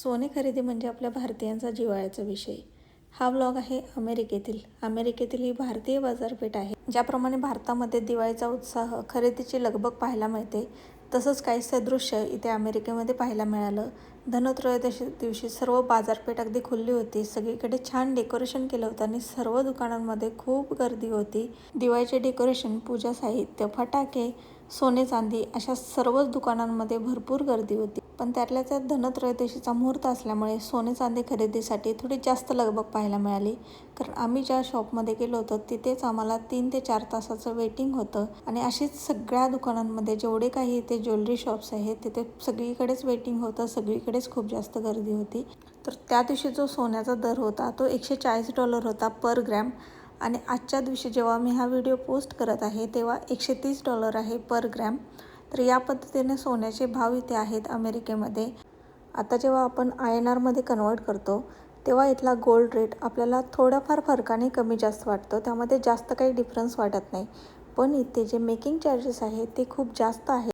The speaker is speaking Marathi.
सोने खरेदी म्हणजे आपल्या भारतीयांचा जिव्हाळ्याचा विषय. हा व्लॉग आहे अमेरिकेतील. अमेरिकेतील ही भारतीय बाजारपेठ आहे. ज्याप्रमाणे भारतामध्ये दिवाळीचा उत्साह, खरेदीची लगबग पाहायला मिळते, तसंच काही सदृश्य इथे अमेरिकेमध्ये पाहायला मिळालं. धनत्रयोदशी दिवशी सर्व बाजारपेठ अगदी खुलली होती. सगळीकडे छान डेकोरेशन केलं होतं आणि सर्व दुकानांमध्ये खूप गर्दी होती. दिवाळीचे डेकोरेशन, पूजा साहित्य, फटाके, सोने चांदी अशा सर्वच दुकानांमध्ये भरपूर गर्दी होती. पण त्यातल्या त्यात धनत्रयोदशीचा मुहूर्त असल्यामुळे सोने चांदी खरेदीसाठी थोडी जास्त लगबग पाहायला मिळाली. कारण आम्ही ज्या शॉपमध्ये गेलो होतो तिथेच आम्हाला 3 ते 4 तासाचं वेटिंग होतं आणि अशीच सगळ्या दुकानांमध्ये जेवढे काही इथे ज्वेलरी शॉप्स आहेत तिथे सगळीकडेच वेटिंग होतं, सगळीकडेच खूप जास्त गर्दी होती. तर त्या दिवशी जो सोन्याचा दर होता तो $140 होता पर ग्रॅम आणि आजच्या दिवशी जेव्हा मी हा व्हिडिओ पोस्ट करत आहे तेव्हा $130 आहे पर ग्रॅम. तर या पद्धतीने सोन्याचे भाव इथे आहेत अमेरिकेमध्ये. आता जेव्हा आपण INRमध्ये कन्वर्ट करतो तेव्हा इथला गोल्ड रेट आपल्याला थोड्याफार फरकाने कमी जास्त वाटतो. त्यामध्ये जास्त काही डिफरन्स वाटत नाही. पण इथे जे मेकिंग चार्जेस आहेत ते खूप जास्त आहेत.